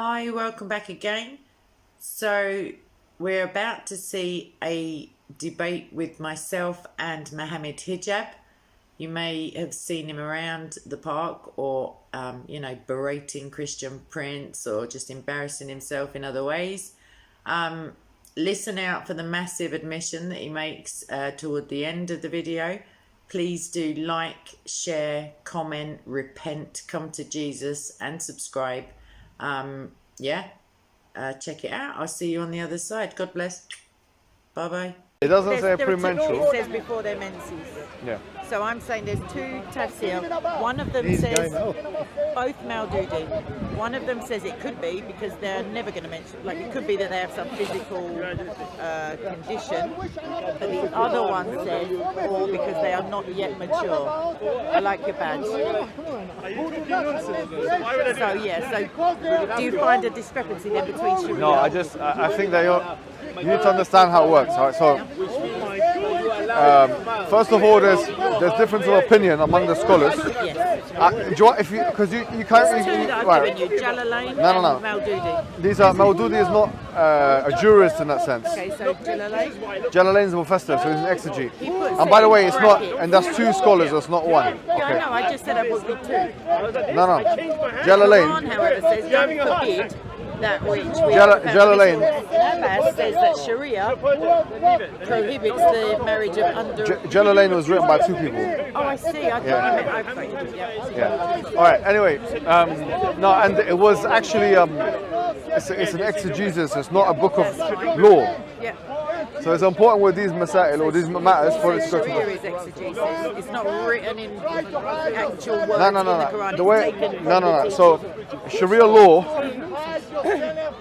Hi, welcome back again. So we're about to see a debate with myself and Mohammad Hijab. You may have seen him around the park or, berating Christian Prince or just embarrassing himself in other ways. Listen out for the massive admission that he makes toward the end of the video. Please do like, share, comment, repent, come to Jesus and subscribe. Check it out. I'll see you on the other side. God bless. Bye bye. It doesn't say premenstrual. It says before their menses. Yeah. So I'm saying there's two tafsir. One of them says both Maududi. One of them says it could be because they're never going to mention. Like it could be that they have some physical condition. But the other one says or because they are not yet mature. I like your badge. So do you find a discrepancy then between Sharia? No, I think that you need to understand how it works, right? So, first of all, there's difference of opinion among the scholars. Yes. Because you can't. There's two that I've given you, Jalalain and Maududi. These are Maududi is not a jurist in that sense. Okay, so Jalalain. Jalalain is a mufassir, so he's an exegete. And by the way, it's not, and that's two scholars, it's not one. Okay. Yeah, I know. I just said I would be two. No. Jalalain. Quran, however, says don't forbid that which Jalalain says that Sharia prohibits the marriage of under. Jalalain was written by two people. Oh, I see. I thought you meant. Yeah. All right. Anyway, no, and it was actually it's an exegesis. It's not a book of law. Yeah. So it's important with these masail or these matters for it to go to. Sharia is exegesis. It's not written in actual words No. in the Quran. The way, no. So Sharia law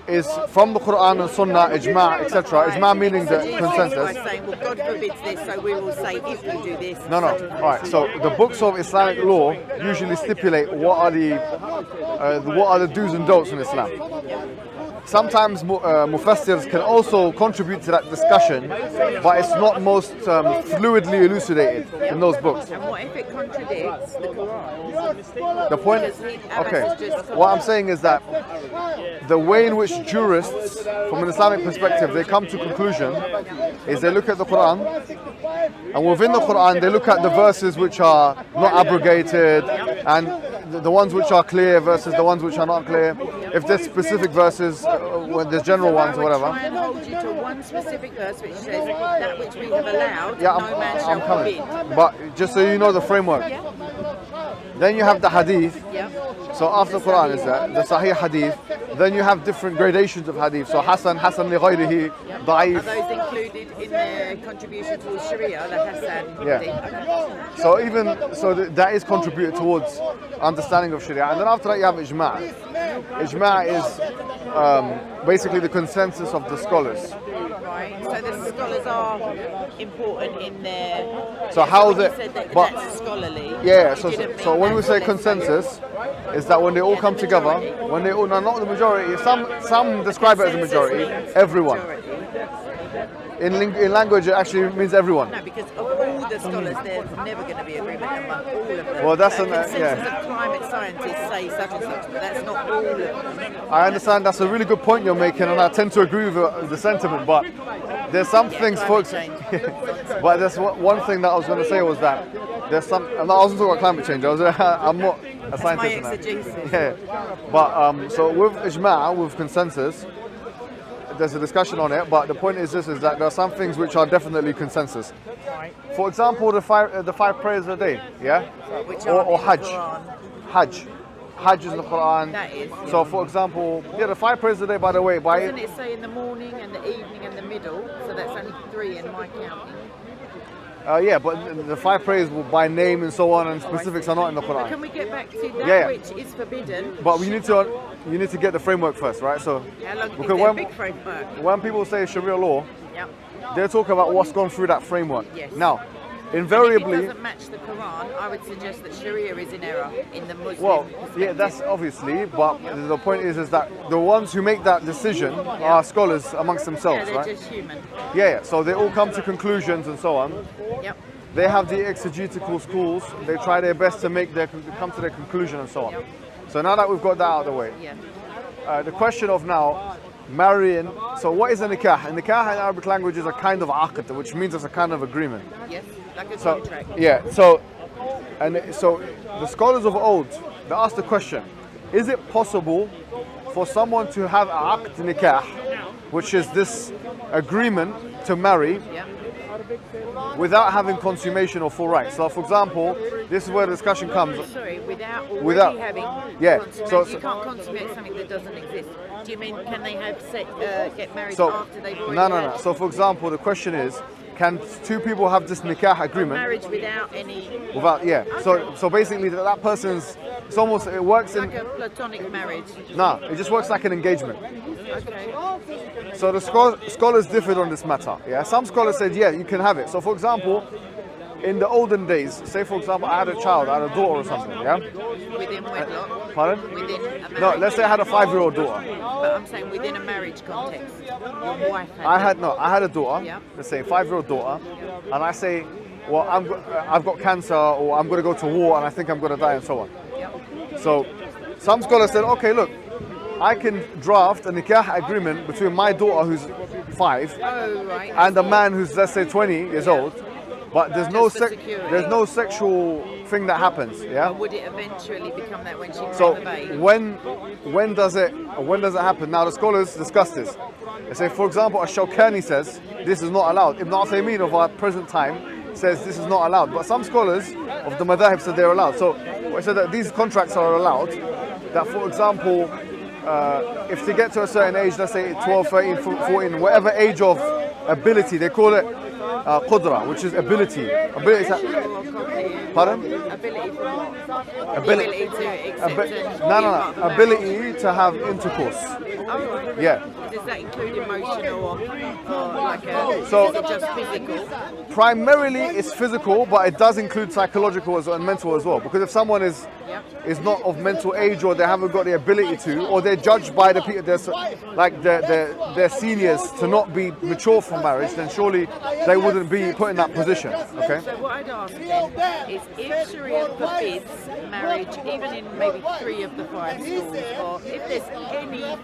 is from the Quran and Sunnah, ijma', etc. Ijma' meaning the consensus. By saying, well, God forbids this, so we will say if you do this. No. All right. So the books of Islamic law usually stipulate what are the do's and don'ts in Islam. Sometimes mufassirs can also contribute to that discussion, but it's not most fluidly elucidated in those books. And what if it contradicts the Quran? The point, okay, what I'm saying is that the way in which jurists, from an Islamic perspective, they come to conclusion is they look at the Quran, and within the Quran they look at the verses which are not abrogated, and the ones which are clear versus the ones which are not clear. If there's specific verses, when there's general ones or whatever. I would try and hold you to one specific verse which says that which we have allowed, Yeah, no man shall I'm coming. forbid. But just so you know the framework. Then you have the hadith. Yeah. So after Quran is that, the Sahih hadith. Then you have different gradations of hadith. So Hasan li ghayrihi, Are da'if. those included in the contribution towards Sharia, the Hassan? Yeah. So that is contributed towards understanding of Sharia. And then after that you have ijma'. Ijma' is basically the consensus of the scholars. Right. So the scholars are important in their. So how when you the said that but that's scholarly. yeah. you didn't mean So when we that, say let's consensus, is that when they all come together, when they all, no, not the majority. Some describe it as a majority. Consensus means Everyone. majority. In language, it actually means everyone. No, because of all the scholars, there's never going to be agreement among all of them. Well, that's consensus of climate scientists say such and such, but that's not all of them. I understand that's a really good point you're making, and I tend to agree with the sentiment. But there's some things, folks. But there's one thing that I was going to say was that there's some. I wasn't talking about climate change. I'm not a scientist. My exegesis. Yeah, but so with ijma', with consensus, there's a discussion on it. But the point is this: is that there are some things which are definitely consensus. Right. For example, the five prayers a day, yeah, Which or are Hajj. in the Quran. Hajj is in the Quran. That is. So, for example, the 5 prayers a day, by the way, Doesn't it say in the morning and the evening and the middle? So that's only 3 in my counting. yeah, but the 5 prayers by name and so on, and specifics are not in the But Quran. can we get back to that Yeah. which is forbidden? But you need to get the framework first, right? So, How long is because there a big framework? when people say Sharia law, Yep. they're talking about what's gone through that framework. Yes. Now, If it invariably, doesn't match the Quran, I would suggest that Sharia is in error in the Muslim well, yeah, perspective. that's obviously, but the point is that the ones who make that decision are scholars amongst Yeah, themselves, they're right? just human. Yeah, so they all come to conclusions and so on. Yep. They have the exegetical schools. They try their best to come to their conclusion and so on. Yep. So now that we've got that out of the way, Yeah. the question of now marrying. So what is a nikah? A nikah in Arabic language is a kind of aqd, which means it's a kind of agreement. Yes, like a So contract. yeah, so the scholars of old, they asked the question: is it possible for someone to have a aqd nikah, which is this agreement to marry, Yeah. without having consummation or full rights? So, for example, this is where the discussion comes. Sorry, without already Without- having yeah, consummation. so- You can't consummate something that doesn't exist. Do you mean can they have get married So after they've already no. had So, for example, the question is: can two people have this nikah agreement marriage without any without? Yeah. So basically, that person's. It's almost. It works in. like a platonic marriage? Nah, it just works like an engagement. Okay. So the scholars differed on this matter. Yeah, some scholars said, yeah, you can have it. So for example, in the olden days, say for example, I had a child, I had a daughter or something. Yeah. Within wedlock. Pardon? Within a marriage. No, let's say I had a 5-year-old daughter. But I'm saying within a marriage context. Your wife had. I had a daughter. Yeah. Let's say a 5-year-old daughter, and I say, well, I've got cancer, or I'm going to go to war, and I think I'm going to die, and so on. Yep. So some scholars said, okay, look, I can draft a nikah agreement between my daughter, who's 5, Oh right. and a man who's, let's say, 20 years old, but there's no Just for security. there's no sexual thing that happens. Yeah. Or would it eventually become that when she So became a baby? when does it happen? Now the scholars discuss this. They say, for example, Ash-Shawkani says this is not allowed. Ibn Uthaymeen of our present time says this is not allowed. But some scholars of the madhahib said they're allowed. So we said that these contracts are allowed. That, for example, if they get to a certain age, let's say 12, 13, 14, whatever age of ability, they call it qudra, which is ability. Pardon? Ability for what? Ability. Ability to accept and No. be part of the Ability to have intercourse. marriage. Oh, right. Yeah. Does that include emotional or like a, So- is it just physical? Primarily, it's physical, but it does include psychological and mental as well. Because if someone is not of mental age, or they haven't got the ability to, or they're judged by the people, their seniors to not be mature for marriage, then surely they wouldn't be put in that position. Okay. So what I'd ask then is if Sharia forbids marriage, even in maybe 3 of the 5 schools, or if there's any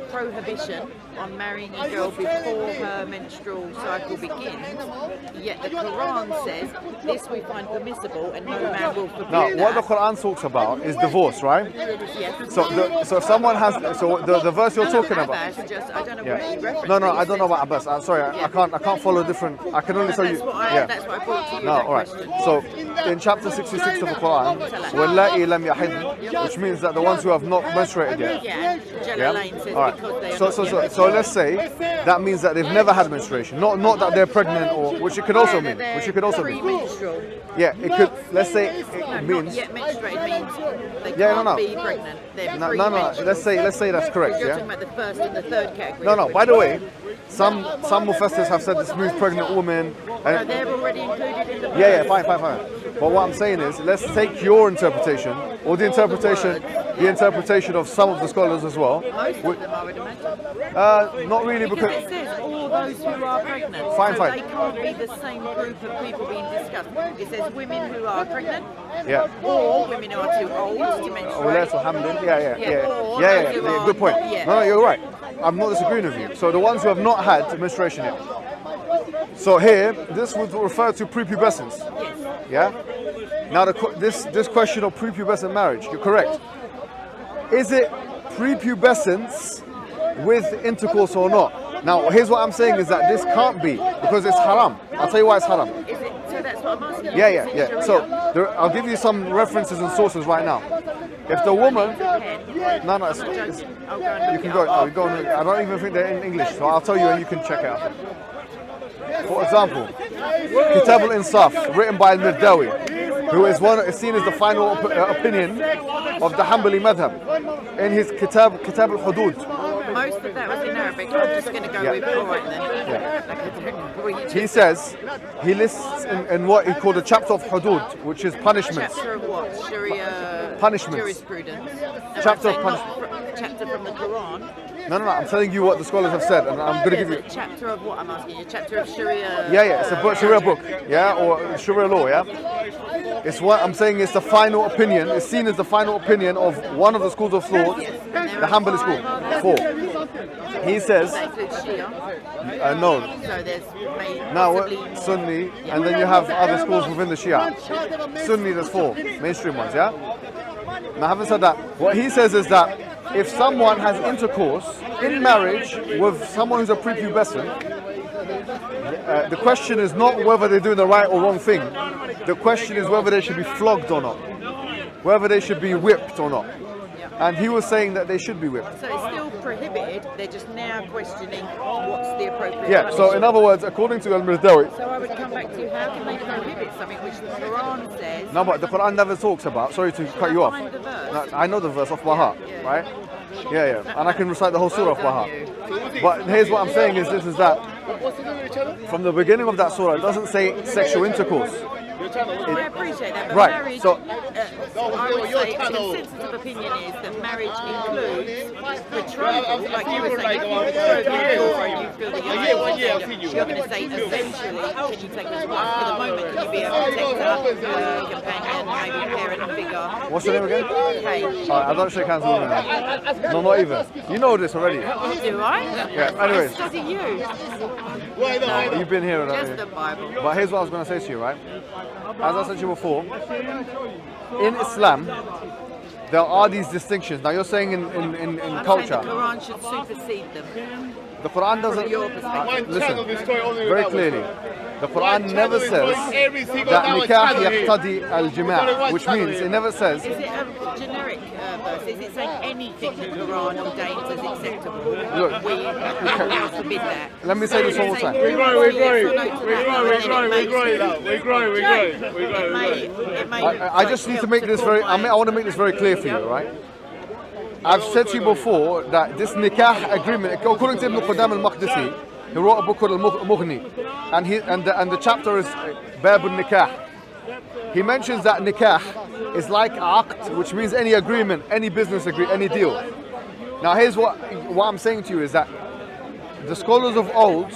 prohibition on marrying a girl before her menstrual cycle begins, yet the Quran says this we find permissible and no man will forbid Now, that. what the Quran talks about is divorce, right? Yes. So if someone has, the verse you're talking about. Abbas, just, I don't know Yeah. what you referenced. No, but I don't know about Abbas. I'm sorry, I can't follow different. I can only tell you. That's what I brought to you. No, that all right. question. So in chapter 66 of the Quran, وَاللَّائِي لَمْ يَحِضْنَ, which means that the ones who have not menstruated yet. Yeah, Jalalain says All right. because they are So let's say that means that they've never had menstruation, not that they're pregnant, or which it could also mean. Which it could also mean. Premenstrual. Yeah, it could. Let's say No, it not means. yet menstruated means they Yeah, can't no. be pregnant. They're No. premenstrual. Let's say that's correct. You're Yeah. talking about the first and the third category. No. By the way, some mufassirs have said this means pregnant woman. No, they're already included in the Yeah, first. fine. But what I'm saying is, let's take your interpretation, or the interpretation of some of the scholars as well. Most of them, I would imagine. Not really, Because because it says all those who are pregnant. Fine. So they can't be the same group of people being discussed. It says women who are pregnant, yeah. or women who are too old to menstruate. Oh, that's alhamdulillah. Or Yeah. those who are Good point. not yet. No, you're right. I'm not disagreeing with you. So the ones who have not had menstruation yet. So here, this would refer to prepubescence. Yes. Yeah. Now this question of prepubescent marriage, you're correct. Is it prepubescence with intercourse or not? Now, here's what I'm saying is that this can't be, because it's haram. I'll tell you why it's haram. Is it, so that's what I'm asking you. Yeah. Is it Sharia? So I'll give you some references and sources right now. If the woman, no, it's, I'll go and you look can it go. up No, you go. I don't even think they're in English, so I'll tell you and you can check it out. For example, Kitab al-Insaf, written by al-Mirdawi, who is seen as the final opinion of the Hanbali madhab, in his Kitab al-Hudud. Most of that was in Arabic. I'm just going to go with all right then. Yeah. He says, he lists in what he called a chapter of Hudud, which is punishments. Chapter of what? Sharia Punishments. jurisprudence. Chapter of Chapter from the Quran. No, I'm telling you what the scholars have said, and I'm going to give you. A chapter of what I'm asking you? A chapter of Sharia. Yeah, it's a book, Sharia book, yeah, or Sharia law, yeah. It's what I'm saying is the final opinion. It's seen as the final opinion of one of the schools of thought, the Hanbali school. 4. He says. That includes Shia. No. So there's Now Sunni, and then you have other schools within the Shia. Sunni, there's 4 mainstream ones, yeah. Now, having said that, what he says is that if someone has intercourse in marriage with someone who's a prepubescent, the question is not whether they're doing the right or wrong thing. The question is whether they should be flogged or not, whether they should be whipped or not. And he was saying that they should be whipped. So it's still prohibited, they're just now questioning what's the appropriate Yeah, so in other words, according to Al-Mirdawi... So I would come back to how can they prohibit something which the Quran says... No, but the Quran never talks about... Sorry to cut you off. Find the verse. No, I know the verse off by heart, right? Yeah. And I can recite the whole surah off by heart. But here's what I'm saying is that from the beginning of that surah, it doesn't say sexual intercourse. I appreciate that, but right, marriage, so I would say the consensus of opinion is that marriage includes betrothal, like you were saying, if you betroth your daughter and you feel that you're going to say essentially, can you take this wife for the moment, can you be a protector, companion, maybe parent figure. What's your name again? Kate. I don't shake hands with women now. No, not even. You know this already. Do I? Yeah, anyways. I study you. No, you've been here already. Just the Bible. But here's what I was going to say to you, right? As I said to you before, in Islam, there are these distinctions. Now you're saying in culture. The Quran should supersede them. The Quran doesn't. From your perspective. Listen, very clearly. The Quran never says that nikah yaqtadi al-jima', which means it never says. Is it a generic verse? Is it saying anything the Quran ordains as acceptable? Look, we forbid that. Let me say this one more time. We're growing. I just need to make this very. I want to make this very clear for you, right? I've said to you before that this nikah agreement, according to Ibn Qudam al-Maqdisi, he wrote a book called Al-Mughni, and the chapter is Bab al-Nikah. He mentions that nikah is like aqd, which means any agreement, any business agreement, any deal. Now here's what I'm saying to you is that the scholars of old,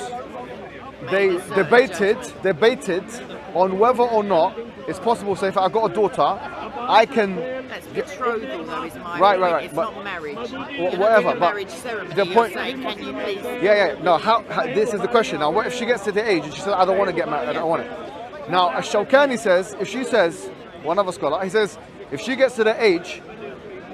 they debated on whether or not it's possible. Say if I've got a daughter, I can. That's betrothal, though, is my right. It's but not marriage. Whatever. But marriage ceremony. the point. You're saying, can you please? Yeah. No. How? This is the question. Now, what if she gets to the age and she says, "I don't want to get married. I don't want it." Now, Ash-Shawkani says, if she says, one other scholar, he says, if she gets to the age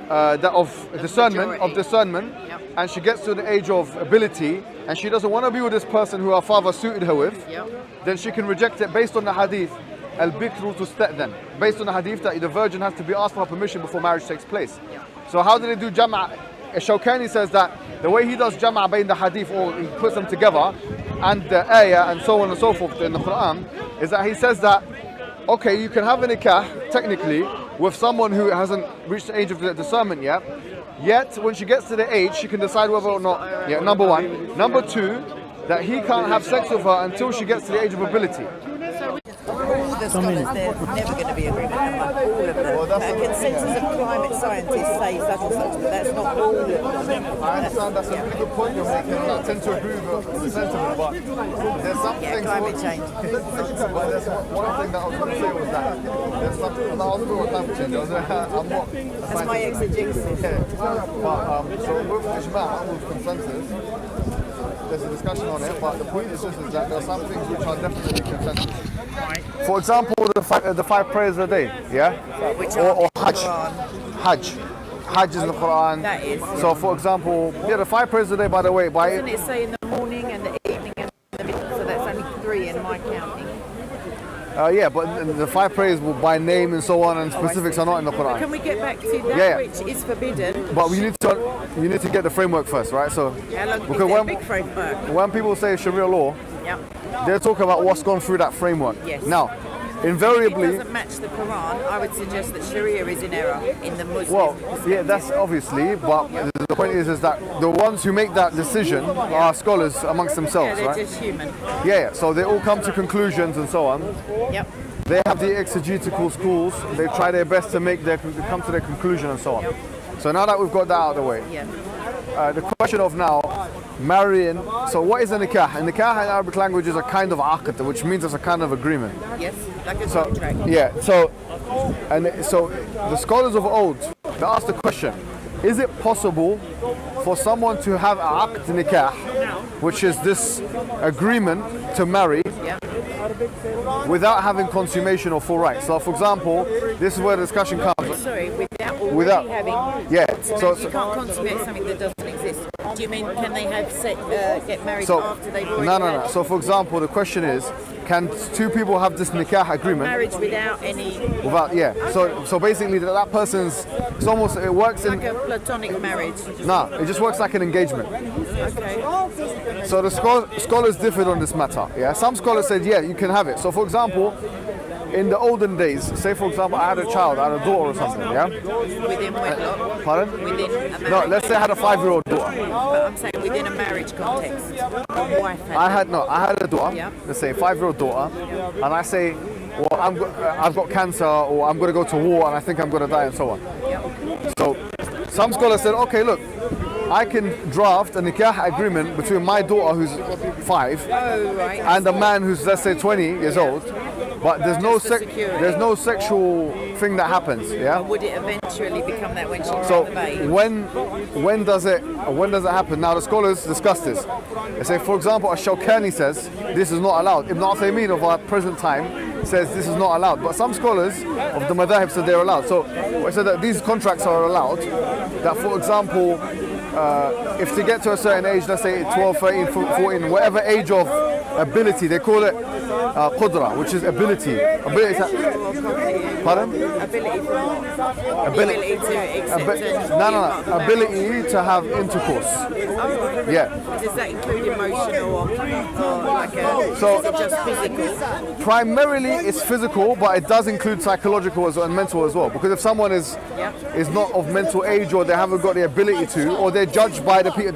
of discernment, yep. And she gets to the age of ability, and she doesn't want to be with this person who her father suited her with, yep. Then she can reject it based on the hadith. Al-Bikru tusta'dhan, based on the hadith that the virgin has to be asked for permission before marriage takes place. Yeah. So how do they do jama'? Shawkani says that the way he does jama' between the hadith, or he puts them together, and the ayah and so on and so forth in the Quran, is that he says that, okay, you can have a nikah, technically, with someone who hasn't reached the age of discernment yet when she gets to the age, she can decide whether or not, number one. Number two, that he can't have sex with her until she gets to the age of ability. All the scholars, there's never going to be agreement among all of them. A consensus of climate scientists say such and such, but that's not all of them. I understand that's a really good point you're making, and I tend to agree with the sentiment, but there's some things... climate change. But there's one thing that I was going to say was that there's something that I was talking about climate change. I'm not... That's my exegesis. Yeah. But, so with Ijma', with consensus, there's a discussion on it, but the point is just that there are some things which are definitely consensus. For example, the 5 prayers a day, yeah? Or Hajj. Hajj is in the Quran. That is. So, for example, the 5 prayers a day, by the way, doesn't it say in the morning and the evening and the midnight? So that's only 3 in my counting. Yeah, but the 5 prayers by name and so on, and specifics are not in the Quran. But can we get back to that which is forbidden? But you need to get the framework first, right? So because a big framework. When people say Sharia law, they're talking about what's gone through that framework. Yes. Now, invariably, if it doesn't match the Quran, I would suggest that Sharia is in error in the Muslim. Well, yeah, that's obviously, but the point is that the ones who make that decision are scholars amongst themselves, they're right? just human. Yeah, so they all come to conclusions and so on. Yep. They have the exegetical schools. They try their best to come to their conclusion and so on. So now that we've got that out of the way, Yeah. the question of now marrying. So what is a nikah? A nikah in Arabic language is a kind of aqd, which means it's a kind of agreement. Yes. Like a So contract. yeah. So the scholars of old, they asked the question: is it possible for someone to have a aqd nikah, which is this agreement to marry, Yeah. without having consummation or full rights? So, for example, this is where the discussion comes. Sorry, without already Without- having. Yeah. You can't consummate something that doesn't exist. Do you mean can they have get married after they've already No. had So, for example, the question is, can two people have this nikah agreement marriage without any without? Yeah. So basically, that person's. It's almost. It works in. like a platonic marriage? Nah. It just works like an engagement. Okay. So the scholars differed on this matter. Yeah. Some scholars said, yeah, you can have it. So, for example, in the olden days, say for example, I had a child, I had a daughter or something. Yeah. Within wedlock. Pardon? Within a marriage. No. Let's say I had a 5-year-old daughter. But I'm saying within a marriage context. A wife I had a daughter, Yeah. let's say a 5-year-old daughter, and I say, well, I've got cancer, or I'm going to go to war, and I think I'm going to die, and so on. So some scholars said, okay, look, I can draft a nikah agreement between my daughter, who's 5, Oh, right. and a man who's, let's say, 20 years old, but there's no Just for security. there's no sexual thing that happens. Yeah. Would it eventually become that when she So had the baby? when does it happen? Now the scholars discuss this. They say, for example, Ash-Shawkani says this is not allowed. Ibn Uthaymeen of our present time says this is not allowed. But some scholars of the madhahib said they're allowed. So I said that these contracts are allowed. That, for example, if they get to a certain age, let's say 12, 13, 14, whatever age of ability, they call it qudra, which is ability. Pardon? Ability for what? Ability. Ability to accept and No. Ability to have intercourse. Yeah. Does that include emotional or like So- is it just physical? Primarily, it's physical, but it does include psychological and mental as well. Because if someone is not of mental age, or they haven't got the ability to, or they're judged by the people,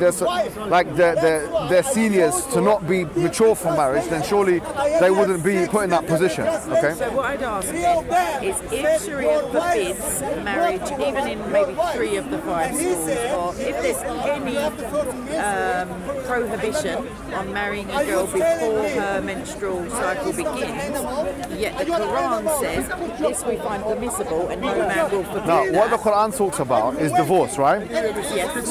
their seniors to not be mature for marriage, then surely they wouldn't be put in that position. Okay. So what I'd ask then is if Sharia forbids marriage even in maybe 3 of the 5 schools, or if there's any prohibition on marrying a girl before her menstrual cycle begins, yet the Quran says this we find permissible and no man will forbid Now, what the that. Quran talks about is divorce, right? Yes.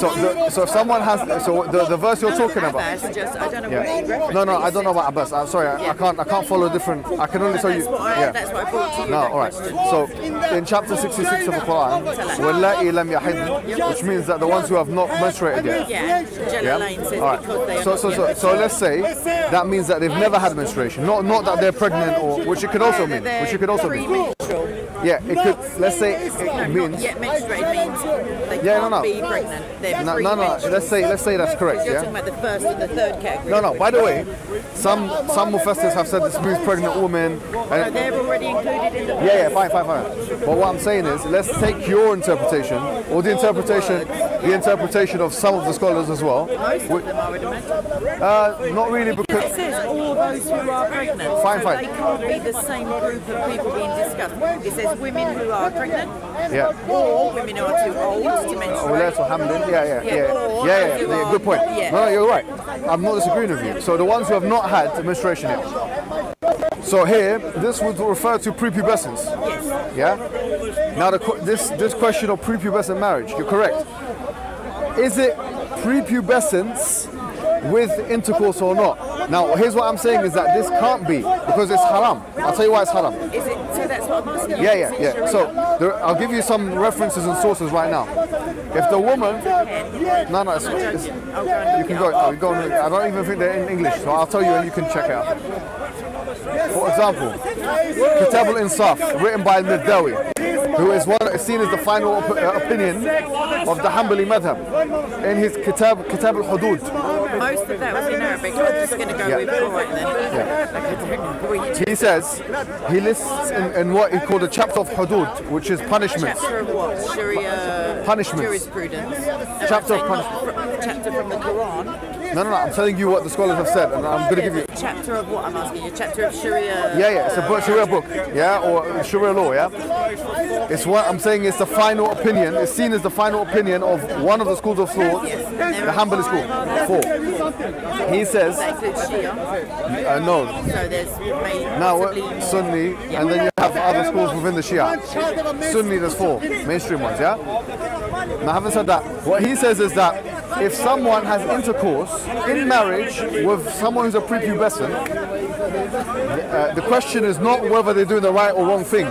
So if someone has, so the verse you're talking about. Abbas, just, I don't know Yeah. what he referenced. No, but he I don't know said- about Abbas. I'm sorry, I can't follow different. I can only tell you. That's what I brought to you. No, that all right. question. So in chapter 66 of the Quran, وَاللَّائِي لَمْ يَحِضْنَ, which means that the ones who have not menstruated yet. Yeah, Jalalain says All right. because they are So let's say that means that they've never had menstruation, not that they're pregnant, or which it could also mean. Which it could also mean. Premenstrual. Yeah, it could. Let's say it Not means. yet menstruated means they Yeah, can't no. be pregnant. They're No. premenstrual. Let's say that's correct. You're Yeah. talking about the first and the third category. No. By the way, some mufassirs have said this means pregnant women. So they're already included in the Yeah, fine. But what I'm saying is, let's take your interpretation, or the interpretation of some of the scholars as well. Most of them, I would imagine. Not really, It because says all those who are pregnant. Fine. So they can't be the same group of people being discussed. It says women who are pregnant, yeah. or women who are too old to menstruate. Yeah. Good point. Yeah. No, you're right. I'm not disagreeing with you. So the ones who have not had menstruation yet. So here, this would refer to prepubescence. Yes. Yeah. Now this question of prepubescent marriage, you're correct. Is it prepubescence with intercourse or not? Now, here's what I'm saying is that this can't be, because it's haram. I'll tell you why it's haram. Is it? So that's what I'm asking you. Yeah. Is it Sharia? So I'll give you some references and sources right now. If the woman, no, it's you can go. No, you go. I don't even think they're in English, so I'll tell you and you can check it out. For example, Kitab al-Insaf, written by al-Mirdawi, who is seen as the final opinion of the Hanbali madhab, in his Kitab al-Hudud. Most of that was in Arabic. I'm just going to go with all right then. Like, I don't know what you He says, he lists in what he called a chapter of Hudud, which is punishments. Chapter of what? Sharia Punishments. jurisprudence. Chapter of punishment. Chapter from the Quran. No, I'm telling you what the scholars have said, and I'm going to give you. Chapter of what I'm asking you? Chapter of Sharia? Yeah, it's a Sharia book, yeah, or Sharia law, yeah. It's what I'm saying is the final opinion. It's seen as the final opinion of one of the schools of thought, the Hanbali school. 4. He says, That includes Shia. no. So there's Now Sunni, and then you have other schools within the Shia. Sunni, there's 4 mainstream ones, yeah. Now, having said that, what he says is that if someone has intercourse in marriage with someone who's a prepubescent, the question is not whether they're doing the right or wrong thing.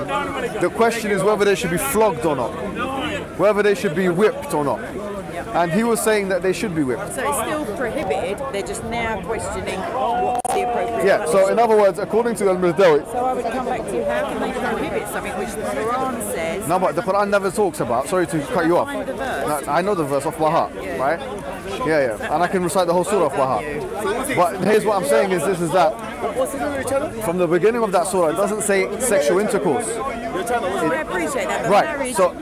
The question is whether they should be flogged or not, whether they should be whipped or not. And he was saying that they should be whipped. So it's still prohibited, they're just now questioning what's the appropriate Yeah, so in other words, according to Al-Mirdawi, So I would come back to how can they prohibit something which the Quran says? no, but the Quran never talks about, sorry to cut you off. Find the verse. No, I know the verse off by heart, right? Yeah, and I can recite the whole surah off by heart. But here's what I'm saying is this is that from the beginning of that surah, it doesn't say sexual intercourse. I appreciate that, but Right, marriage, so-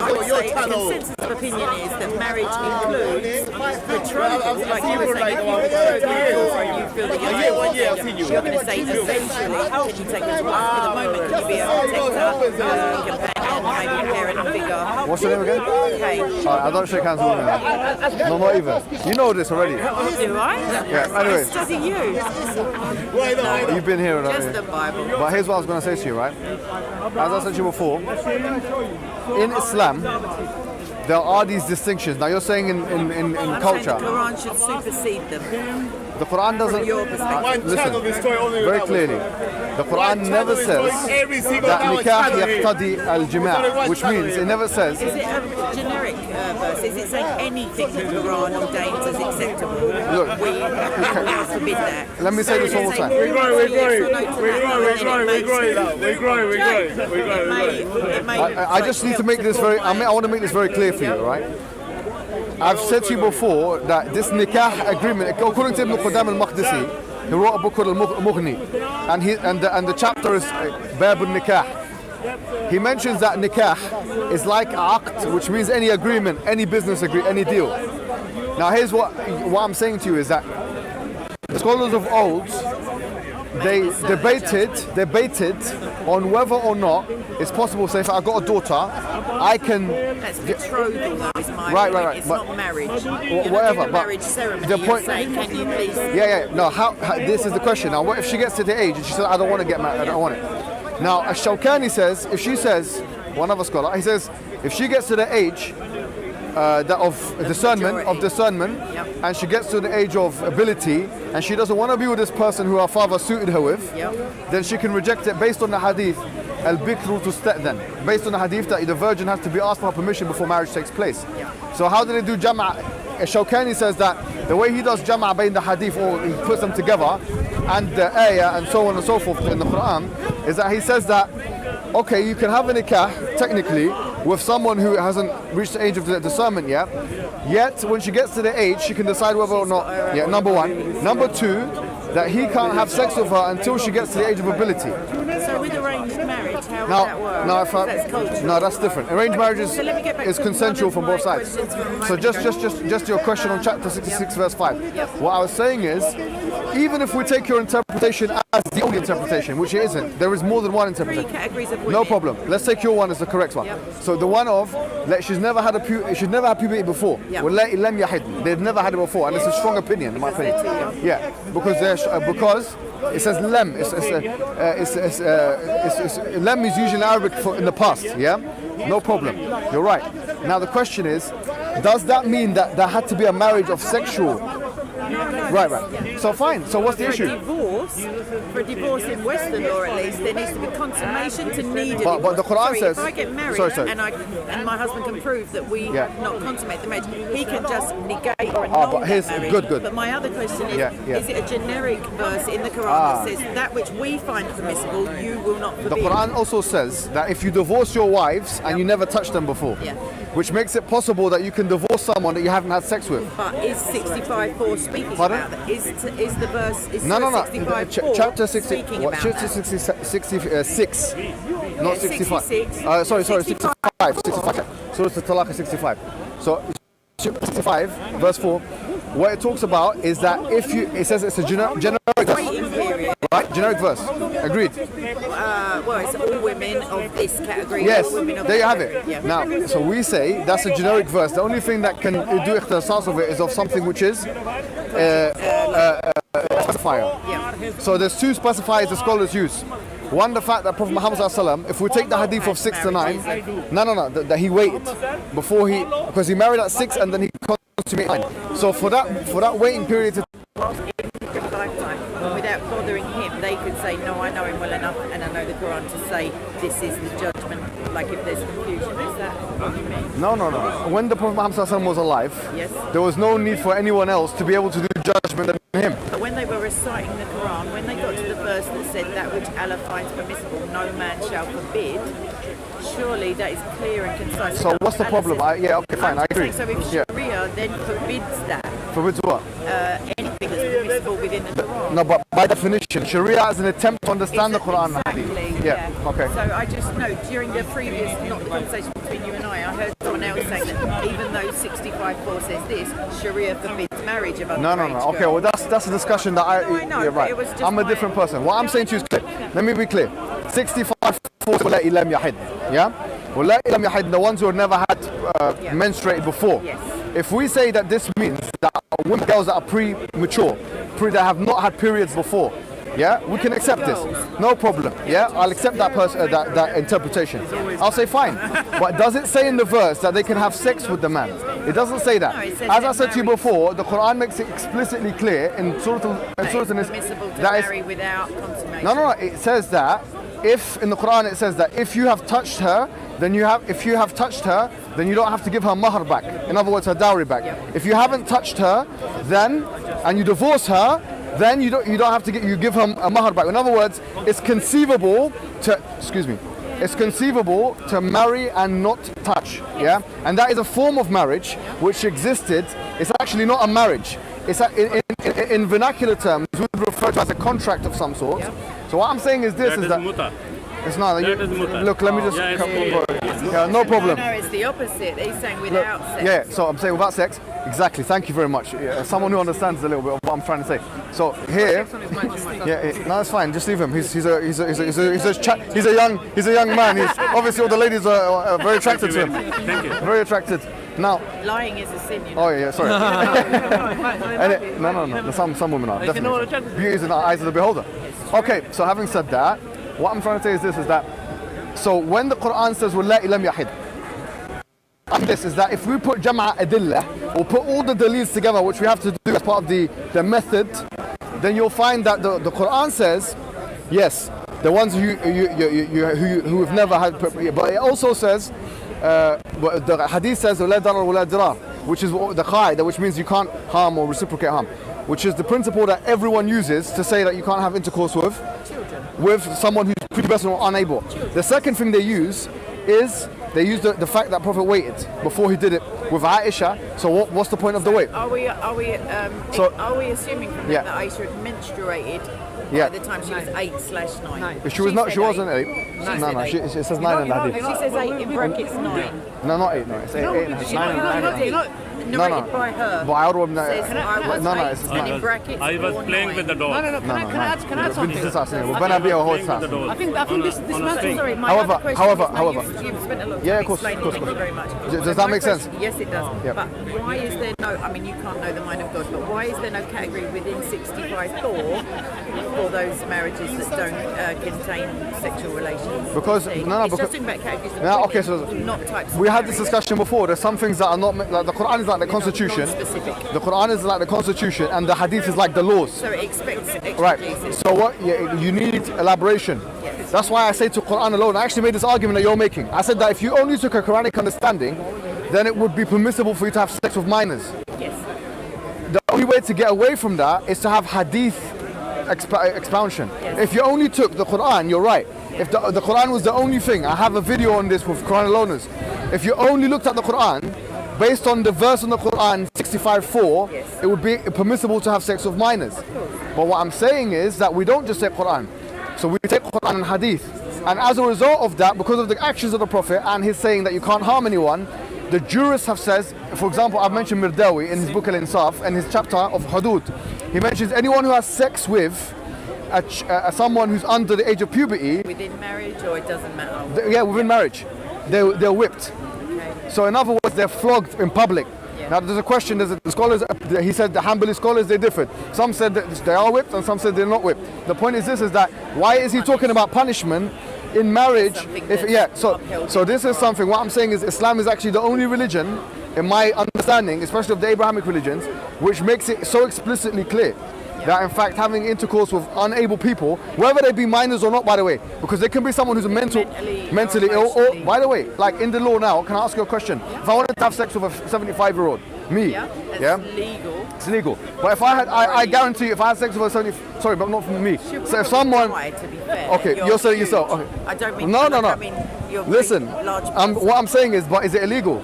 I would say the consensus of opinion is that marriage includes betrothal, like you were saying, if you betroth your daughter and you feel that you're going to say eventually, can you take this wife for the moment, can you be a protector, companion, maybe a parent figure? What's your name again? Okay. I don't shake hands with women. No, not even. You know this already. Do I? Yeah, anyways. I study you. You've been here, Just haven't the you? Bible. But here's what I was going to say to you, right? As I said to you before, in Islam, there are these distinctions. Now you're saying in I'm saying the culture, Quran should supersede them. the Quran doesn't. Your perspective. Listen, very clearly, the Quran never says that nikah yaqtadi al-jima', which means it never says. Is it a generic verse? Is it saying anything that the Quran ordains as acceptable? Look, We forbid that. Let me say this one more time. We're growing. I just need to make this very. I want to make this very clear for you, right? I've said to you before that this nikah agreement, according to Ibn Qudam al-Maqdisi, he wrote a book called Al-Mughni, and the chapter is Bab al-Nikah. He mentions that nikah is like aqd, which means any agreement, any business agreement, any deal. Now here's what I'm saying to you is that the scholars of old, they debated on whether or not it's possible. Say, if I got a daughter, I can. That's betrothal, though, is my Right. point. It's But not marriage. whatever, But but marriage ceremony. the point- You're saying, can you please? Yeah. No, how this is the question. Now, what if she gets to the age and she says, I don't want to get married, I don't want it. Now, Ash-Shawkani says, if she says, one other scholar, he says, if she gets to the age of discernment, Yep. and she gets to the age of ability, and she doesn't want to be with this person who her father suited her with, Yep. then she can reject it based on the hadith, al-bikru tusta'dhan, based on the hadith that the virgin has to be asked for her permission before marriage takes place. So how do they do jama'? Shawkani says that the way he does jama' between the hadith, or he puts them together, and the ayah and so on and so forth in the Quran, is that he says that, okay, you can have a nikah, technically, with someone who hasn't reached the age of discernment yet. Yet, when she gets to the age, she can decide whether or not, number one. Number two, that he can't have sex with her until she gets to the age of ability. So with arranged marriage, how would that work? That's cultural. No, that's different. Arranged marriage is So let me get back to consensual one from of both my sides. questions from So just your question on chapter 66, verse 5. What I was saying is, even if we take your interpretation as the only interpretation, which it isn't, there is more than one Three interpretation. categories of women. No problem. Let's take your one as the correct one. Yep. So the one of like she's never had puberty before. Yep. Wallahi lam yahid. They've never had it before, and it's a strong opinion, in my opinion. Yeah, because it says lam. Lam is usually in Arabic in the past. Yeah, no problem. You're right. Now the question is, does that mean that there had to be a marriage of sexual? No. Right. So fine. So what's the For issue? a divorce in Western law at least, there needs to be consummation to need a divorce. But the Quran says. if I get married Sorry. and my husband can prove that we Yeah. have not consummate the marriage, he can just negate or but annul here's- that marriage. good. But my other question is, Yeah. is it a generic verse in the Quran that says that which we find permissible, you will not The forbid? Quran also says that if you divorce your wives and you never touched them before, Yeah. which makes it possible that you can divorce someone that you haven't had sex with. But is 65:4 speaking Pardon? about that? Is the verse is No. 65:4 Chapter 60, speaking what, about chapter that? 66, not 65. 66. Sorry, 65. Surah Al-Talaq is 65. So 65, verse 4. what it talks about is that if you, it says it's a generic Waiting period. right? Generic verse. Agreed. Well, it's all women of this category. Yes, all women of there you that have it. category. Yeah. Now, so we say that's a generic verse. The only thing that can do ikhtisas of it is of something which is specifier. Yeah. So there's two specifiers the scholars use. One, the fact that Prophet Muhammad ﷺ, if we take the hadith of 6 to 9, that he waited before because he married at 6 and then he consummated 9. So for that waiting period to Lifetime, without bothering him, they could say, no, I know him well enough and I know the Quran to say this is the judgment, like if there's confusion. Is that what you mean? No. When the Prophet Muhammad ﷺ was alive, Yes. there was no need for anyone else to be able to do judgment than him. But when they were reciting the Quran, when they got to the verse that said that which Allah finds permissible, no man shall forbid, surely that is clear and concise. So what's the problem? Yeah, okay, fine, I agree. So if Yeah. Sharia then forbids that, Forbids what? anything that's permissible within the Quran. No, but by definition, Sharia is an attempt to understand the Quran. Exactly, Yeah, okay. So I just know during the previous, not the conversation between you and I heard someone else saying that even though 65:4 says this, Sharia forbids marriage of No. underage Okay, girls. well that's a discussion that I know, you're but right. it was just I'm a my- different person. What I'm saying to you is clear. Let me be clear. 65 wala'i lam yahid. Yeah? Wala'i lam yahid, the ones who have never had menstruated before. Yes. If we say that this means that women, girls that are premature, that have not had periods before, yeah, we can accept this. No problem. Yeah, I'll accept that that interpretation. I'll say fine. But does it say in the verse that they can have sex with the man? It doesn't say that. No, it says As I they're said to you married. before, the Quran makes it explicitly clear in Surah It's permissible to that is, marry without consummation. no. It says that if in the Quran it says that if you have touched her, then you don't have to give her mahr back. In other words, her dowry back. If you haven't touched her, then and you divorce her, then you don't have to give her a mahr back. In other words, it's conceivable to marry and not touch. Yeah, and that is a form of marriage which existed. It's actually not a marriage. It's in vernacular terms, we would refer to it as a contract of some sort. So what I'm saying is this: it's not. Look, let me just. Yeah, no problem. No, it's the opposite. He's saying without sex. Yeah, so I'm saying without sex. Exactly. Thank you very much. Yeah, someone who understands a little bit of what I'm trying to say. So here, no, it's fine. Just leave him. He's a young man. He's obviously all the ladies are very attracted to him. Thank you. Very attracted. Now. Lying is a sin, you know. Oh yeah, sorry. No. Some women are definitely. Beauty is in the eyes of the beholder. Okay, so having said that, what I'm trying to say is this: is that so when the Quran says "Wallahi lam yahid," this is that if we put Jam'a Adillah or put all the dalils together, which we have to do as part of the method, then you'll find that the Quran says, yes, the ones who have never had, but it also says, the hadith says, "La darar wa la dirar," which is the qaida, which means you can't harm or reciprocate harm, which is the principle that everyone uses to say that you can't have intercourse with someone who's prepubescent or unable. The second thing they use is they use the fact that Prophet waited before he did it with Aisha. So what's the point of the wait? Are we assuming from that Aisha had menstruated by the time she was 8/9? She was not. She wasn't 8. No. It says 9 in the hadith. She says 8 in brackets 9. No, not 8. No, it's 8. 9. Narrated by her. But I would Says I was 8 and in brackets I was 4, playing 9. with the dog. No. Can I add something? This is us. We're gonna be a whole house. I think this man. Sorry, my However- other question however- is, you've spent a lot of time Yeah, of course, explaining, of course. thank you very much. Does So that my make sense? question- Yes, it does. Yep. But why is there no, I mean, you can't know the mind of God, but why is there no category within 65(4) for those marriages that don't contain sexual relations? Because- See, no, it's because- just about categories of No, women, okay, so not types of we had this marriage. discussion before. There's some things that are not like the Quran is like the Constitution. Non-specific. The Quran is like the Constitution, and the Hadith is like the laws. So it expects Right. exegesis. So what? Yeah, you need elaboration. Yes. That's why I say to Quran alone. I actually made this argument that you're making. I said that if you only took a Quranic understanding, then it would be permissible for you to have sex with minors. Yes. The only way to get away from that is to have Hadith expansion. Yes. If you only took the Quran, you're right. If the Quran was the only thing, I have a video on this with Quran aloners. If you only looked at the Quran, based on the verse in the Quran 65:4, Yes. it would be permissible to have sex with minors. But what I'm saying is that we don't just take Quran. So we take Quran and Hadith. And as a result of that, because of the actions of the Prophet and his saying that you can't harm anyone, the jurists have said, for example, I've mentioned Mirdawi in his book Al-Insaf and his chapter of Hudud. He mentions anyone who has sex with someone who's under the age of puberty. Within marriage, or it doesn't matter? Yeah, within marriage. They're whipped. Okay. So in other words, they're flogged in public. Now there's a question, the scholars, he said the Hanbali scholars, they differed. Some said that they are whipped and some said they're not whipped. The point is this, is that why is he talking about punishment in marriage? So this is something, what I'm saying is Islam is actually the only religion, in my understanding, especially of the Abrahamic religions, which makes it so explicitly clear that in fact having intercourse with unable people, whether they be minors or not, by the way, because there can be someone who's mentally ill, or by the way, like in the law now, can I ask you a question? If I wanted to have sex with a 75-year-old, me, legal. It's legal. But if I had, I guarantee if I had sex with a 70, sorry, but not from me. So if someone, to be fair, okay, you're saying yourself. Okay. I don't mean. No. I mean, you're listen, what I'm saying is, but is it illegal?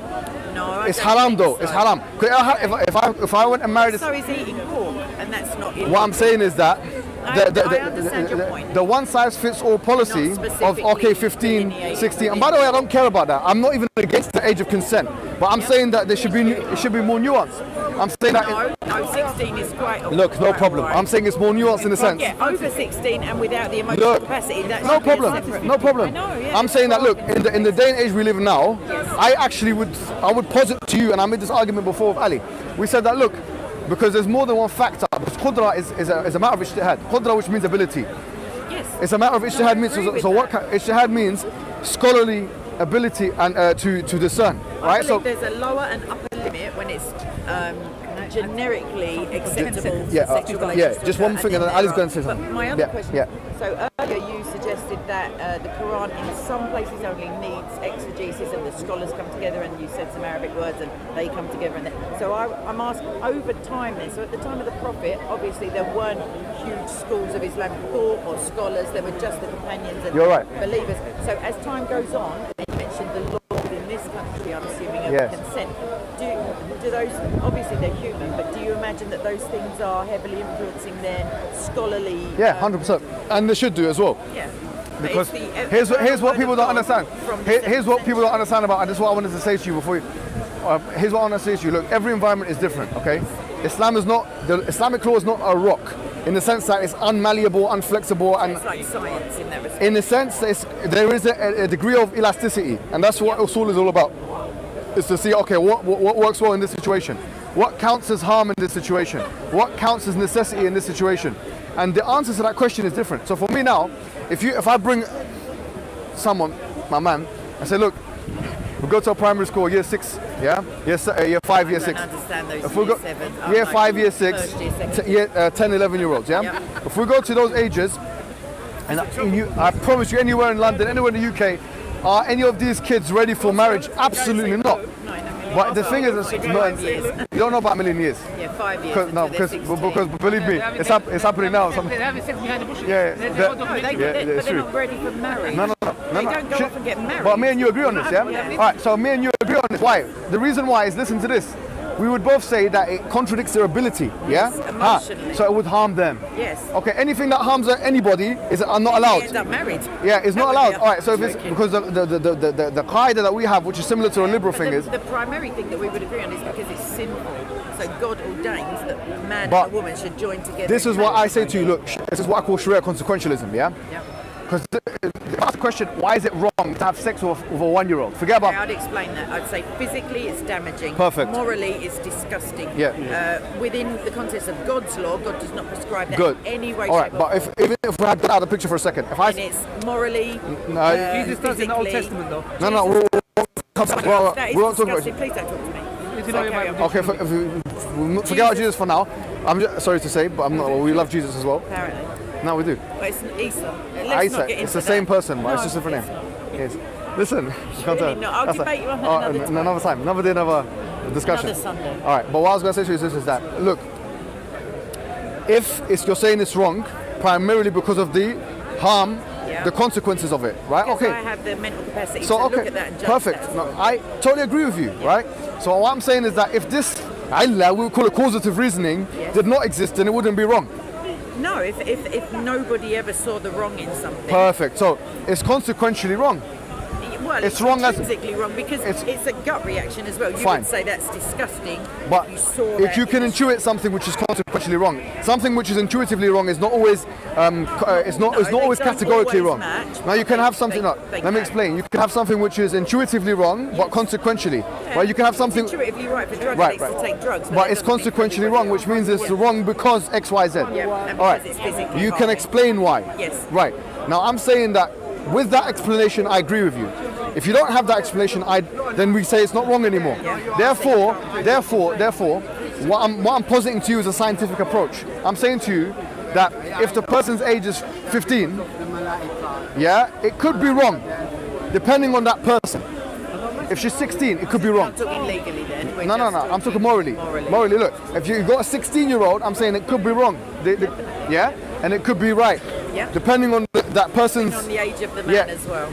No, it's haram though. So. It's haram. If I went and married, so is eating pork, and that's not illegal. What I'm saying is that I understand your point. the one size fits all policy of 15, 16. And by the way, I don't care about that. I'm not even against the age of consent, but I'm saying that there should be more nuance. I'm saying that. No, 16 is quite. Look, no problem. Right. I'm saying it's more nuanced in a sense. Yeah, over 16 and without the emotional capacity. That no problem. No problem. I'm saying that. Look, in the day and age we live in now, I would posit to you, and I made this argument before with Ali. We said that look, because there's more than one factor. Because qudra is a matter of ijtihad. Qudra, which means ability. Yes. It's a matter of ijtihad means. So what ijtihad means? Scholarly ability and to discern. Right. So there's a lower and upper limit when it's generically acceptable for sexual relations. Just one thing, and then Ali's going to say something. But my other question. So earlier you suggested that the Quran in some places only needs exegesis, and the scholars come together, and you said some Arabic words, and they come together. So I'm asking over time then. So at the time of the Prophet, obviously there weren't huge schools of Islamic thought or scholars. There were just the companions and believers. So as time goes on, and you mentioned the law in this country, I'm assuming, of consent. Do those, obviously they're human, but do you imagine that those things are heavily influencing their scholarly... 100%. And they should do as well. Yeah. Because here's what people don't understand. Here's what people don't understand about, and this is what I wanted to say to you before you... here's what I want to say to you. Look, every environment is different, okay? The Islamic law is not a rock, in the sense that it's unmalleable, unflexible, and... It's like science in that respect. In the sense, there is a degree of elasticity, and that's what usul is all about. Is to see, okay, what works well in this situation? What counts as harm in this situation? What counts as necessity in this situation? And the answer to that question is different. So for me now, if I bring someone, my man, I say, look, we go to a primary school, year 6, year 5, year 6. I don't understand those if we go, year 5, year 6, 10, 11-year-olds, If we go to those ages, and I promise you, anywhere in London, anywhere in the UK, are any of these kids ready for marriage? Absolutely not. But the thing is, you don't know about a million years. Yeah, 5 years. Because believe me, it's happening now. They have sex behind the bushes. But they're not ready for marriage. No. They don't go off and get married. But me and you agree on this, yeah? All right, so me and you agree on this. Why? The reason why is, listen to this. We would both say that it contradicts their ability, emotionally. So it would harm them. Yes. Okay, anything that harms anybody is not allowed. They end up married. Yeah, it's not allowed. All right, so if it's because the qaida that we have, which is similar to a liberal thing, is the primary thing that we would agree on is because it's sinful. So God ordains that a man and a woman should join together. This is what I say to you. Look, this is what I call Sharia consequentialism. Yeah. Because ask the question, why is it wrong to have sex with a 1-year-old? Forget about. I'd explain that. I'd say physically it's damaging. Perfect. Morally it's disgusting. Within the context of God's law, God does not prescribe that in any way. All right, but even if we had that out of the picture for a second, it's morally. Jesus does in the Old Testament though. No, we're not talking about. Please don't talk to me. Okay, forget about Jesus for now. I'm just sorry to say, but I'm not. We love Jesus as well. Apparently. No, we do. But it's Isa. It's the same person, but it's just a different name. Yes. Listen, I'll debate you on that another time. Another day, another discussion. Another Sunday. All right, but what I was going to say to you is that, look, if you're saying it's wrong, primarily because of the harm, the consequences of it, right? Because I have the mental capacity to look at that and judge perfect. that. No, I totally agree with you, right? So what I'm saying is that if this, we would call it causative reasoning, did not exist, then it wouldn't be wrong. No, if nobody ever saw the wrong in something. Perfect. So it's consequentially wrong. Well, it's wrong as intrinsically wrong because it's a gut reaction as well. You Fine. would say that's disgusting. But you saw if you can intuit something which is consequentially wrong, something which is intuitively wrong is not always it's not always don't categorically always wrong. match, Now you but can have they- something. they Let me can. explain. You can have something which is intuitively wrong, but consequentially. Right? You can have something. It's intuitively right for drug Right, addicts to take drugs, But that it's doesn't mean consequentially wrong, which means it's wrong because X, Y, Z. Yeah, and All because right. it's physically You can harming. explain why. Yes. Right. Now I'm saying that with that explanation, I agree with you. If you don't have that explanation, then we say it's not wrong anymore. Therefore, what I'm positing to you is a scientific approach. I'm saying to you that if the person's age is 15, yeah, it could be wrong, depending on that person. If she's 16, it could be wrong. I'm talking legally then. We're No, just I'm talking morally. Morally. Look, if you got a 16-year-old, I'm saying it could be wrong. Yeah, and it could be right. Yeah. Depending on that person's. on the age of the man as well.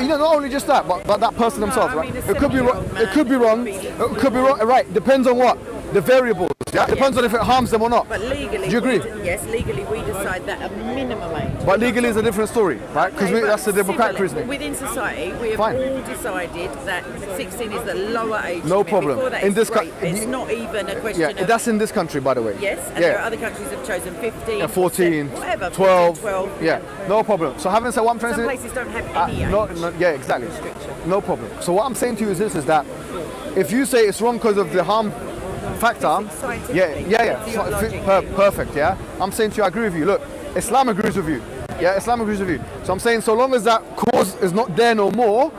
You know, not only just that, but that person themselves, I right? mean, a It could be wrong. 70-year-old man It could be wrong. It could be wrong. Right. Depends on what the variables. Yeah. Depends on if it harms them or not. But legally, Do you agree? Yes, legally we decide that a minimum age. But legally is a different story, right? Because Okay, but that's the democratic civilly, reasoning. Within society, we have Fine. all decided that 16 is the lower age. No limit. problem. Before that, In it's this rape. It's not even a question Yeah, of. that's in this country, by the way. Yes, and there are other countries that have chosen 15, 14, whatever, 12, 12. yeah, no problem. So having said what I'm trying Some to say, places don't have any age. yeah, exactly, no problem. So what I'm saying to you is this: is that if you say it's wrong because of the harm factor, Scientifically, perfect, yeah. I'm saying to you, I agree with you. Look, Islam agrees with you. Yeah, Islam agrees with you. So I'm saying, so long as that cause is not there no more,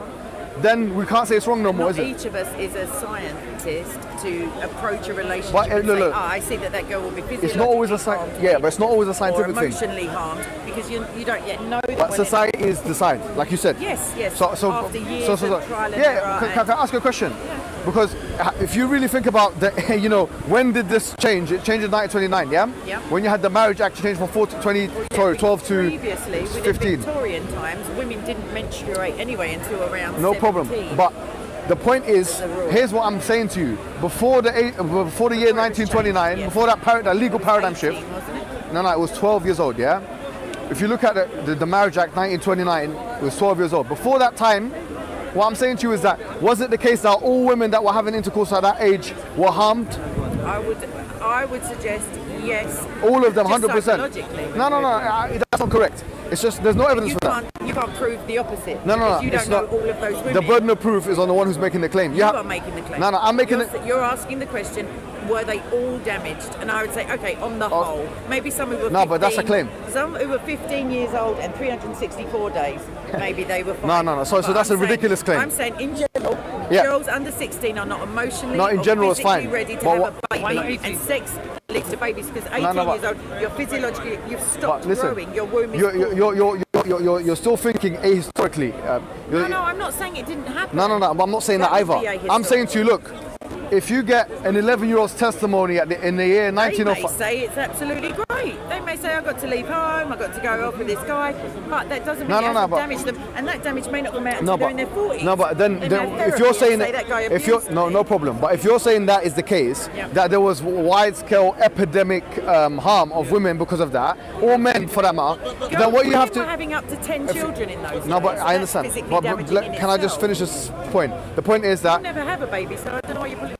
then we can't say it's wrong no more, is Not it? each of us is a scientist to approach a relationship But, and look, say, look. I see that girl will be It's not always a harmed yeah, but it's not always a or scientific thing. emotionally harmed because you don't yet know that But when society is decided, like you said. Yes, yes. So After years of trial and yeah, error can I ask you a question? Because if you really think about the, when did this change? It changed in 1929, yeah? Yeah. When you had the marriage act change from 12 to previously, within 15. Victorian times, women didn't menstruate anyway until around No 17. problem. But the point is, here's what I'm saying to you. Before the year 1929, before that legal paradigm 18, shift, wasn't it? no, it was 12 years old, yeah? If you look at the Marriage Act 1929, it was 12 years old. Before that time, what I'm saying to you is that, was it the case that all women that were having intercourse at that age were harmed? I would suggest yes. All of them, Just 100%. psychologically. No, that's not correct. It's just, there's no evidence for that. You can't prove the opposite. No, because you it's don't know not. all of those women. The burden of proof is on the one who's making the claim. You are making the claim. No, I'm making it. You're asking the question, were they all damaged? And I would say, okay, on the whole, maybe some who were 15, No, but that's a claim. Some who were 15 years old and 364 days, maybe they were fine. No. So But that's I'm a ridiculous claim. I'm saying in general, Yeah. girls under 16 are not emotionally No, in or general, it's physically fine. ready to But have a baby, and sex leads to babies because 18 but- years old, you're physiologically, you've But stopped listen, growing, your womb is full. you're still thinking ahistorically. No, I'm not saying it didn't happen. No, I'm not saying that That would either. be I'm ahistorical. saying to you, look, if you get an 11-year-old's testimony in the year They may 1905, say it's absolutely great. They may say, I got to leave home, I got to go off with this guy, but that doesn't mean it hasn't damaged them, and that damage may not come out until they're in their 40s. No, but then They may have if therapy you're and saying say that guy if you're abused no me. problem. But if you're saying that is the case, Yeah. that there was wide-scale epidemic harm of women because of that, or men for that matter, then what you have Women were to. having up to 10 children in those No, but days, I so that's understand. physically But damaging in can I just itself. finish this point? The point is that. I'll never have a baby, so I don't know why you're pulling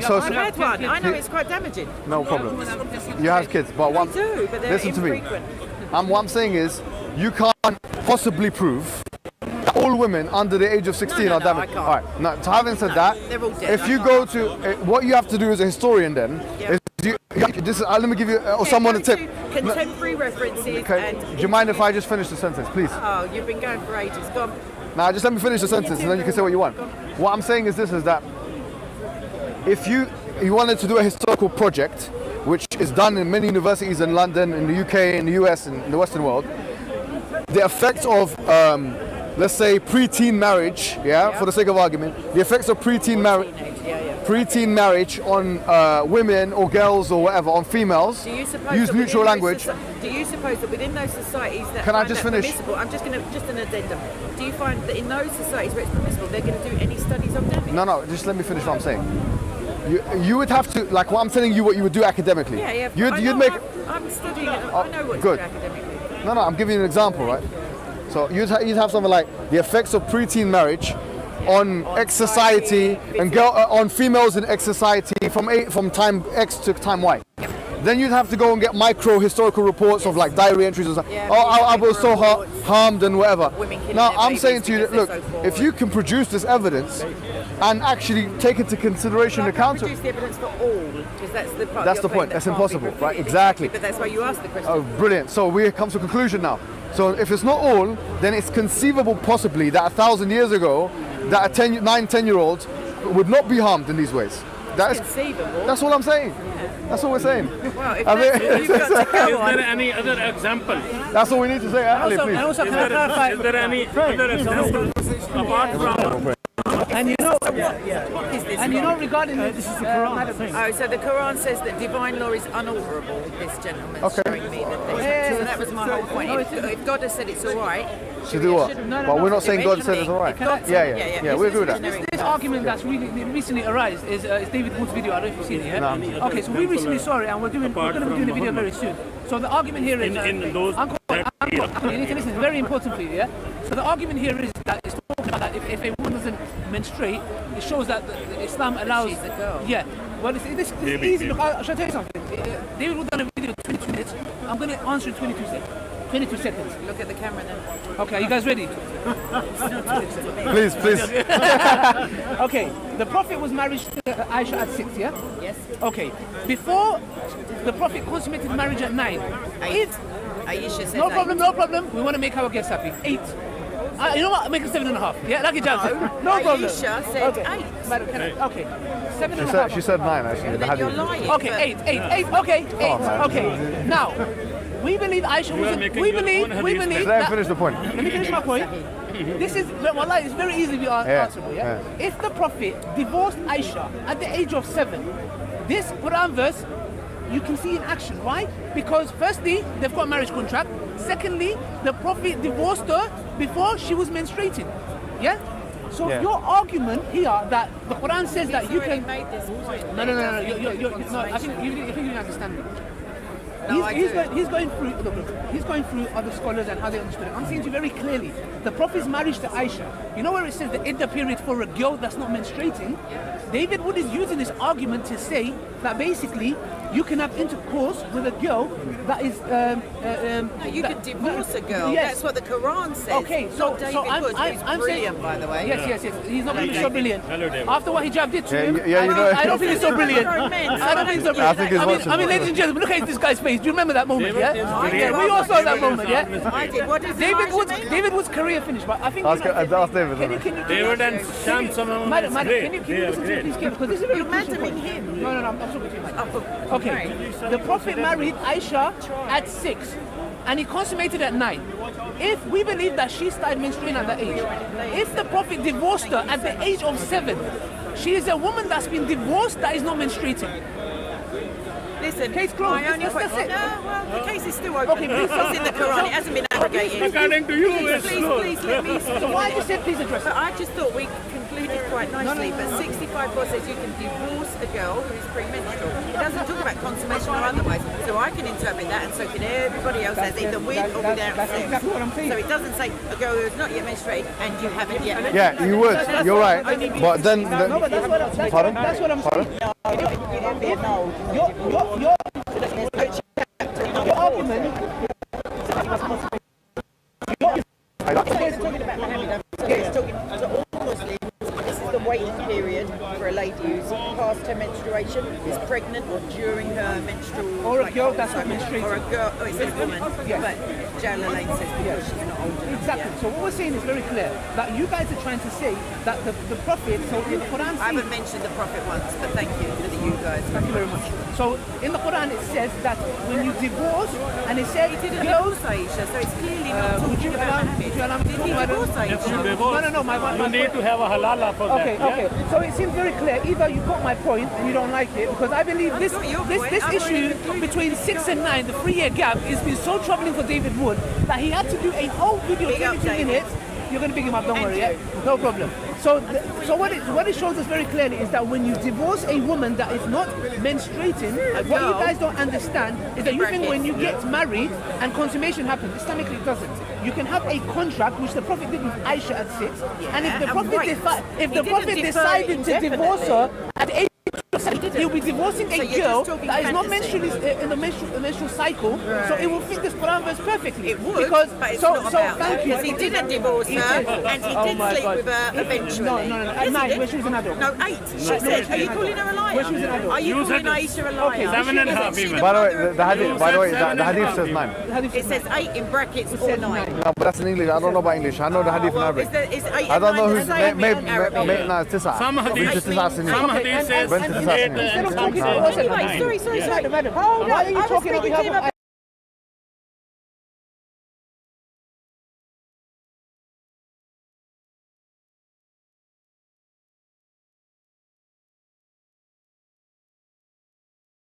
So, I've had one. I know it's quite damaging. no problem. You have kids, but I one. do, but they're Listen to me. infrequent. What I'm saying is, you can't possibly prove that all women under the age of 16 No, are damaged. I can't. All right. Now, so having said that, they're all dead. if you go to what you have to do as a historian, then is let me give you or someone a Go tip. to Contemporary references Okay. and... Do you mind if I just finish the sentence, please? Oh, you've been going for ages. Go on. Now, just let me finish the sentence, and then you can say what you want. What I'm saying is this: is that if you wanted to do a historical project, which is done in many universities in London, in the UK, in the US, and in the Western world, the effects of, let's say, preteen marriage, for the sake of argument, the effects of preteen marriage. Preteen marriage on women or girls or whatever, on females, Do you suppose use that neutral within those language. Do you suppose that within those societies that Can I find just that finish? permissible, I'm just going to, just an addendum, do you find that in those societies where it's permissible, they're going to do any studies on damage? No, just let me finish what I'm saying. You would have to, like what I'm telling you, what you would do academically. Yeah. You'd make. I'm studying it. I know what good. to do academically. No, I'm giving you an example, right? So you'd have something like the effects of preteen marriage on X society and on females in X society from time X to time Y. Then you'd have to go and get micro historical reports of like diary entries or something. Yeah, I was so harmed and whatever. Now I'm babies saying to you, because they're look, so poor. if you can produce this evidence and actually take into consideration I the can't counter. produce the evidence for all, because that's the part. That's you're the point. saying That's that can't be impossible, right? refuted. Exactly. But that's why you asked the question. Oh, brilliant. So we come to a conclusion now. So if it's not all, then it's conceivable possibly that 1,000 years ago, that a 9, 10-year-old would not be harmed in these ways. That's conceivable. That's all I'm saying. That's all we're saying. Well, if I mean, that's what you've got to go Is on. there any other example? That's all we need to say. Ali, And please. also, can I clarify? Is there any other example apart from? And you know, What is this? and you know, regarding this is the Quran. Oh, so the Quran says that divine law is unalterable. This gentleman's Okay. showing me that. So that was my whole point. If God has said it's all right, To do what? But we're not saying God said it's all right. God Yeah, said- yeah, we agree with that. This argument that's really recently arisen is David Wood's video. I don't know if you've seen it. Yeah? Okay, so we recently saw it, and we're going to be doing a video very soon. So the argument here is In those Uncle, you need to listen. It's very important for you. Yeah. So the argument here is that it's talking about that if a woman doesn't menstruate, it shows that Islam allows. She's a girl. Yeah. Well, this is easy. Look, shall I tell you something? David Wood done a video 22 minutes. I'm going to answer in 22 seconds. 22 seconds. Look at the camera then. Okay, are you guys ready? Please, please. Okay, the Prophet was married to Aisha at 6, yeah? Yes. Okay, before the Prophet consummated marriage at 9. 8. Aisha said No 8. problem, no problem. We want to make our guests happy. 8. You know what? Make it 7.5. Yeah, like a job. No problem. Aisha said Okay. 8. Madam, can I- Okay. 7.5. She said 9 actually. But The then you're hadith. lying. Okay, but- 8. Okay, 8. man. Okay. Now, we believe Aisha was. making We your believe. own We hadith believe. Let him that- finish the point. Let me finish my point. This is, wallah, it's very easy to be answerable, yeah? If the Prophet divorced Aisha at the age of 7, this Quran verse, you can see in action. Why? Because firstly, they've got a marriage contract. Secondly, the Prophet divorced her before she was menstruating. Yeah? So Yeah. your argument here that the Quran says that you already can... made this point. No, no, I think you didn't understand me. No, I do. He's going through. Look, he's going through other scholars and how they understood it. I'm saying to you very clearly, the Prophet's marriage to Aisha. You know where it says the iddah period for a girl that's not menstruating. David Wood is using this argument to say that basically you can have intercourse with a girl that is. You could divorce a girl. Yes. That's what the Quran says. Okay, so Not David I'm Wood, who's saying, brilliant, by the way. Yes. He's not really so brilliant. Hello, David. After what Hijab did to him, Yeah, you know- I don't think he's so brilliant. I don't mean- I don't think so I brilliant. think he's watching. I mean, ladies and gentlemen, look at this guy's face. Do you remember that moment? David Yeah. is Yeah, we all saw that moment. Yeah. I did. What does Elijah mean? David Wood's career finished, but I think. Ask David. Can you David and Sam Solomon Madam, is great. can you They are listen to me, great. please, because this is a very You're crucial maddening point. him. No, I'm talking to you, madam. Oh, Okay, the Prophet married Aisha at 6 and he consummated at 9. If we believe that she started menstruating at that age, if the Prophet divorced her at the age of 7, she is a woman that's been divorced that is not menstruating. Listen, Case closed. my only That's point. it. No, well, the case is still open. Okay, please. It's in the Quran. It hasn't been abrogated. According to you, it's Please, closed. please let me. So why you said please address it? But I just thought we concluded quite nicely. But 65 says you can divorce a girl who is premenstrual. It doesn't talk about consummation or otherwise. So I can interpret that, and so can everybody else, as either with or without That's sex. exactly what I'm saying. So it doesn't say a girl who has not yet menstruated and you haven't yet. Yeah, you would. You're right. But then. No, but that's what I'm saying. Pardon? That's what I'm saying. Your argument. It's talking about Mohammed. It's talking to all Muslims. This is the waiting period for a lady who's past her menstruation, is pregnant, or during her menstrual. Or a girl that's not cycle. menstruating. Or a girl. Oh, it says woman. Yes. But Jalalain says because she's not old enough. Exactly. yet. So what we're saying is very clear that you guys are trying to say that the Prophet. So in the Quran, I haven't mentioned the Prophet once, but thank you for the you guys. Thank you very much. So in the Quran it says that when you divorce and it says He didn't girls. divorce Aisha, so it's clearly not Would you talking about allow Mohammed. would you allow me to Did he talk about divorce it? Aisha? No, my You need to have a halala for Okay, that. okay. So it seems very clear. Either you got my point and you don't like it, because I believe this got your this, point. this I've issue already between 6 and 9, the 3-year gap, has been so troubling for David Wood that he had to do a whole video, Big up, 22 David. minutes. You're going to big him up, don't And worry, yeah? you. No problem. So what it shows us very clearly is that when you divorce a woman that is not menstruating, what you guys don't understand is that you think when you get married and consummation happens, Islamically it doesn't. You can have a contract, which the Prophet did with Aisha at 6, and if the Prophet decided to divorce her at 8, he'll be divorcing a girl that is not menstrually in the menstrual cycle, so it will fit this Quran verse perfectly. It would, because but it's so not about thank her, you. because he didn't divorce her, and he did sleep with her eventually. No. At 9, when she was an adult. No, 8. She said, are you calling her a liar? When she was an adult. Are you calling Aisha a liar? 7.5 even. By the way, the hadith says 9. It says 8 in brackets or 9. No, but that's in English. I don't know about English. I know the hadith in Arabic. Is 8 I don't know who's Arabic. no, it's 9. Some hadith says Instead of talking Anyway, sorry. Madam, why are you talking on behalf of